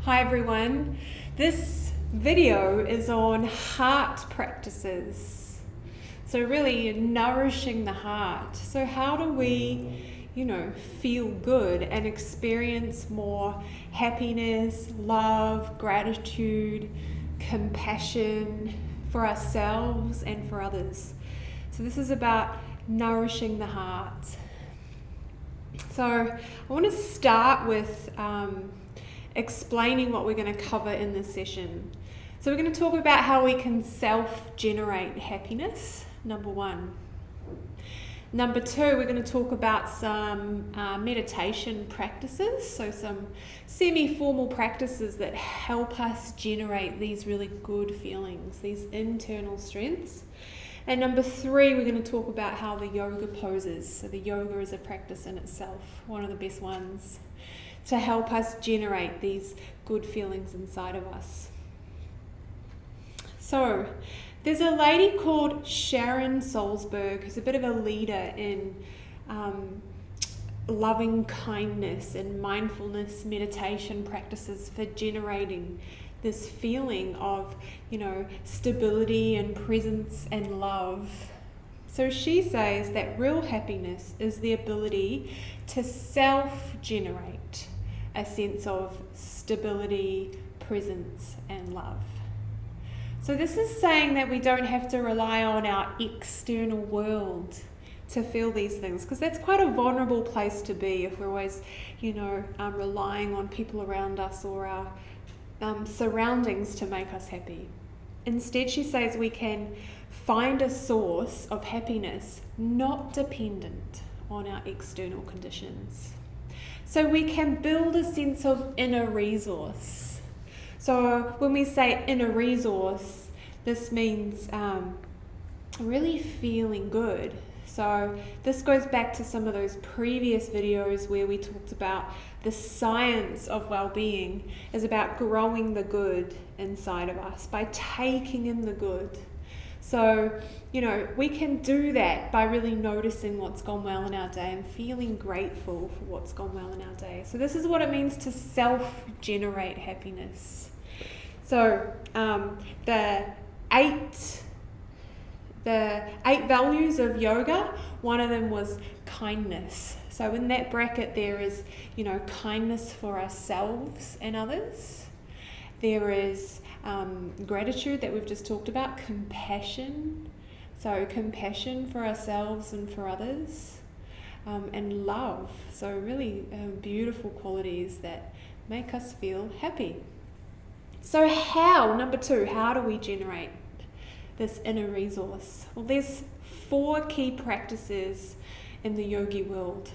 Hi everyone, this video is on heart practices. So really nourishing the heart. So how do we, feel good and experience more happiness, love, gratitude, compassion for ourselves and for others. So this is about nourishing the heart. So I want to start with explaining what we're going to cover in this session. So we're going to talk about how we can self-generate happiness, number one. Number two, we're going to talk about some meditation practices, so some semi-formal practices that help us generate these really good feelings, these internal strengths. And number three, we're going to talk about how the yoga poses. So the yoga is a practice in itself, one of the best ones, to help us generate these good feelings inside of us. So there's a lady called Sharon Salzberg who's a bit of a leader in loving kindness and mindfulness meditation practices for generating this feeling of, stability and presence and love. So she says that real happiness is the ability to self-generate a sense of stability, presence, and love. So this is saying that we don't have to rely on our external world to feel these things, because that's quite a vulnerable place to be if we're always, relying on people around us or our surroundings to make us happy. Instead, she says we can find a source of happiness not dependent on our external conditions. So we can build a sense of inner resource. So when we say inner resource, this means really feeling good. So this goes back to some of those previous videos where we talked about the science of well-being is about growing the good inside of us by taking in the good. So, we can do that by really noticing what's gone well in our day and feeling grateful for what's gone well in our day. So this is what it means to self-generate happiness. So the eight values of yoga, one of them was kindness. So in that bracket there is, kindness for ourselves and others. There is gratitude that we've just talked about, compassion. So compassion for ourselves and for others. And love. So really beautiful qualities that make us feel happy. So number two, how do we generate this inner resource? Well, there's 4 key practices in the yogi world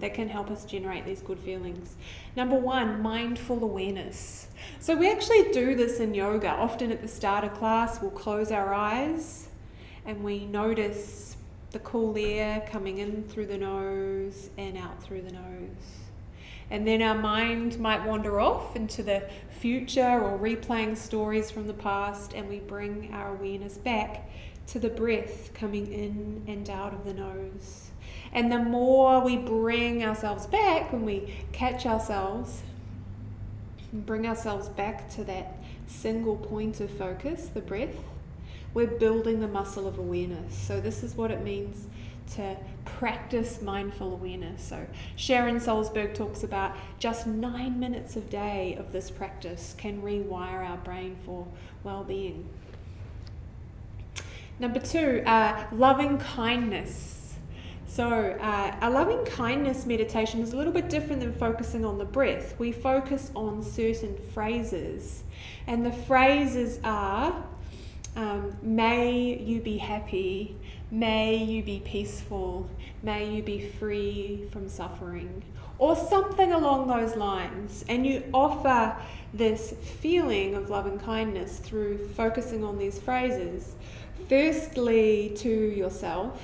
that can help us generate these good feelings. Number one, mindful awareness. So we actually do this in yoga. Often at the start of class, we'll close our eyes and we notice the cool air coming in through the nose and out through the nose. And then our mind might wander off into the future or replaying stories from the past, and we bring our awareness back to the breath coming in and out of the nose. And the more we bring ourselves back, when we catch ourselves and bring ourselves back to that single point of focus, the breath, we're building the muscle of awareness. So this is what it means to practice mindful awareness. So Sharon Salzberg talks about just 9 minutes a day of this practice can rewire our brain for well-being. Number 2, loving kindness. So a loving kindness meditation is a little bit different than focusing on the breath. We focus on certain phrases, and the phrases are may you be happy, may you be peaceful, may you be free from suffering, or something along those lines. And you offer this feeling of loving kindness through focusing on these phrases, firstly to yourself,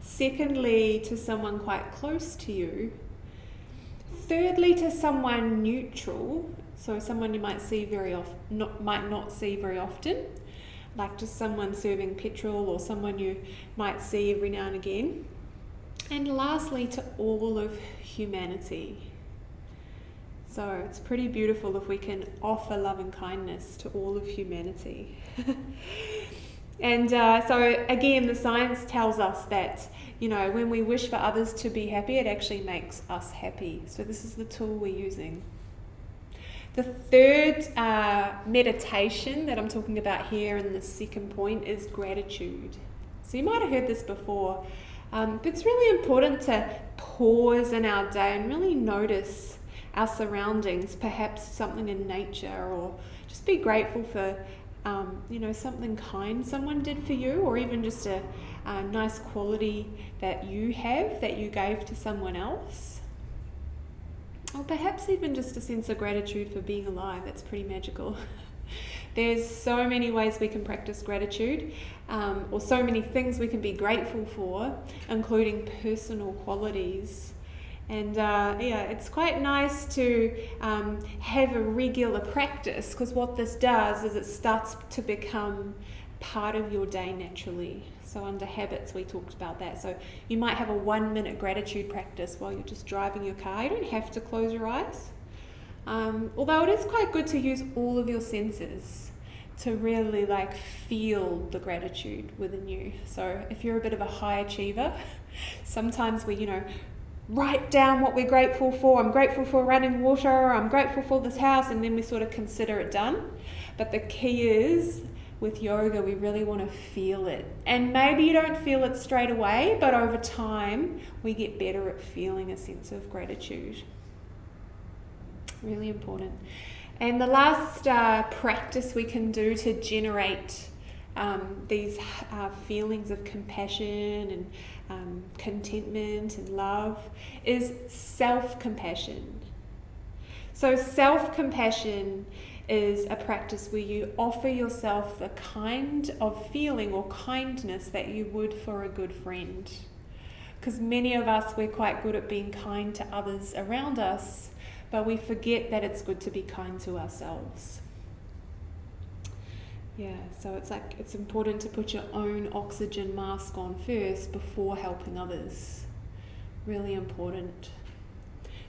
secondly to someone quite close to you, thirdly to someone neutral, so someone you might not see very often, like just someone serving petrol or someone you might see every now and again. And lastly, to all of humanity. So it's pretty beautiful if we can offer love and kindness to all of humanity. And so again, the science tells us that, when we wish for others to be happy, it actually makes us happy. So this is the tool we're using. The third meditation that I'm talking about here in the second point is gratitude. So you might have heard this before, but it's really important to pause in our day and really notice our surroundings, perhaps something in nature, or just be grateful for something kind someone did for you, or even just a nice quality that you have that you gave to someone else. Or perhaps even just a sense of gratitude for being alive. That's pretty magical. There's so many ways we can practice gratitude, or so many things we can be grateful for, including personal qualities. And it's quite nice to have a regular practice, because what this does is it starts to become part of your day naturally. So under habits, we talked about that. So you might have a 1-minute gratitude practice while you're just driving your car. You don't have to close your eyes. Although it is quite good to use all of your senses to really feel the gratitude within you. So if you're a bit of a high achiever, sometimes we, write down what we're grateful for. I'm grateful for running water, I'm grateful for this house, and then we sort of consider it done. But the key is, with yoga, we really want to feel it. And maybe you don't feel it straight away, but over time, we get better at feeling a sense of gratitude. Really important. And the last practice we can do to generate these feelings of compassion and contentment and love is self-compassion. So self-compassion is a practice where you offer yourself the kind of feeling or kindness that you would for a good friend. Because many of us, we're quite good at being kind to others around us, but we forget that it's good to be kind to ourselves. Yeah, so it's important to put your own oxygen mask on first before helping others. Really important.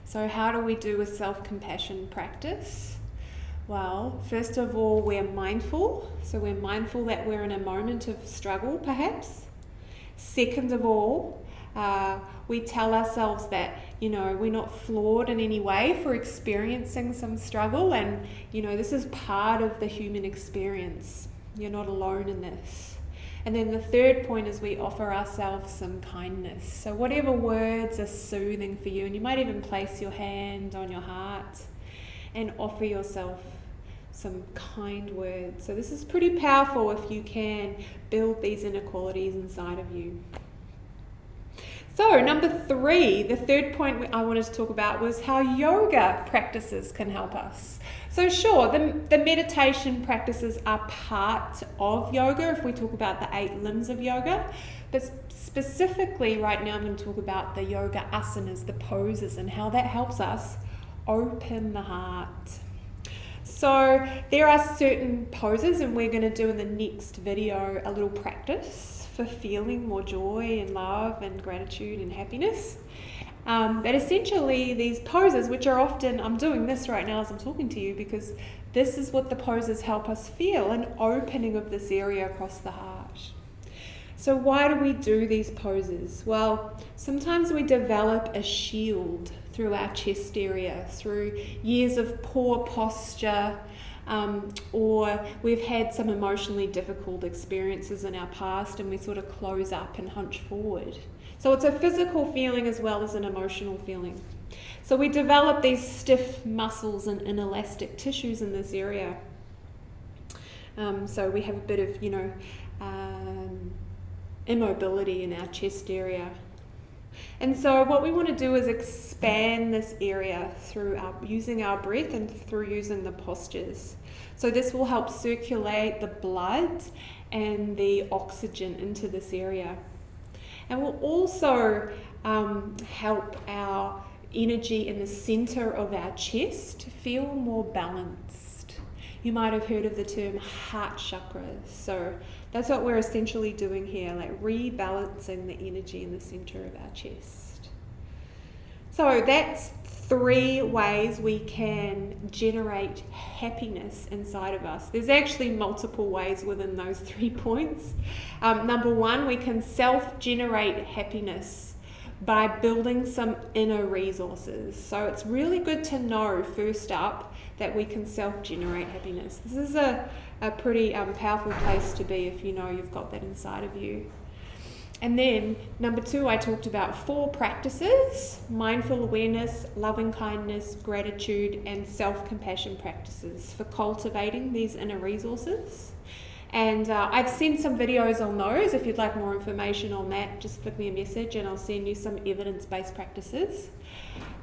So how do we do a self-compassion practice? Well, first of all, we're mindful. So we're mindful that we're in a moment of struggle, perhaps. Second of all, we tell ourselves that, we're not flawed in any way for experiencing some struggle, and, this is part of the human experience. You're not alone in this. And then the third point is we offer ourselves some kindness. So whatever words are soothing for you, and you might even place your hand on your heart and offer yourself some kind words. So this is pretty powerful if you can build these inequalities inside of you. So number 3, the third point I wanted to talk about was how yoga practices can help us. So sure, the meditation practices are part of yoga if we talk about the 8 limbs of yoga, but specifically right now I'm going to talk about the yoga asanas, the poses, and how that helps us open the heart. So there are certain poses, and we're going to do in the next video a little practice for feeling more joy and love and gratitude and happiness. But essentially these poses, which are often, I'm doing this right now as I'm talking to you because this is what the poses help us feel, an opening of this area across the heart. So why do we do these poses? Well, sometimes we develop a shield through our chest area, through years of poor posture, or we've had some emotionally difficult experiences in our past and we sort of close up and hunch forward. So it's a physical feeling as well as an emotional feeling. So we develop these stiff muscles and inelastic tissues in this area. So we have a bit of, immobility in our chest area. And so what we want to do is expand this area through using our breath and through using the postures. So this will help circulate the blood and the oxygen into this area. And will also help our energy in the center of our chest feel more balanced. You might have heard of the term heart chakra. So that's what we're essentially doing here, like rebalancing the energy in the center of our chest. So that's 3 ways we can generate happiness inside of us. There's actually multiple ways within those 3 points. Number 1, we can self-generate happiness by building some inner resources. So it's really good to know, first up, that we can self-generate happiness. This is a pretty powerful place to be if you know you've got that inside of you. And then, number 2, I talked about 4 practices: mindful awareness, loving kindness, gratitude, and self-compassion practices for cultivating these inner resources. And I've sent some videos on those. If you'd like more information on that, just flick me a message and I'll send you some evidence-based practices.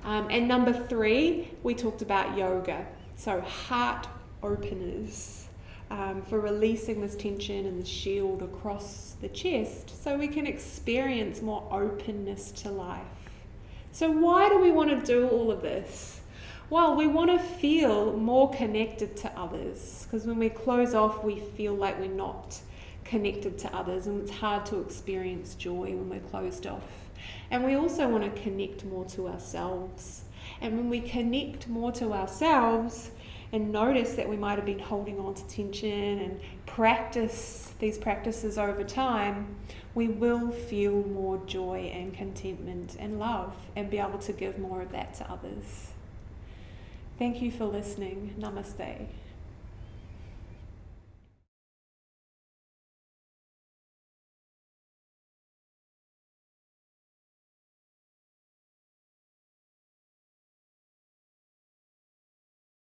And number 3, we talked about yoga. So heart openers. For releasing this tension and the shield across the chest so we can experience more openness to life. So why do we want to do all of this? Well, we want to feel more connected to others, because when we close off, we feel like we're not connected to others, and it's hard to experience joy when we're closed off. And we also want to connect more to ourselves. And when we connect more to ourselves, and notice that we might have been holding on to tension and practice these practices over time, we will feel more joy and contentment and love and be able to give more of that to others. Thank you for listening. Namaste.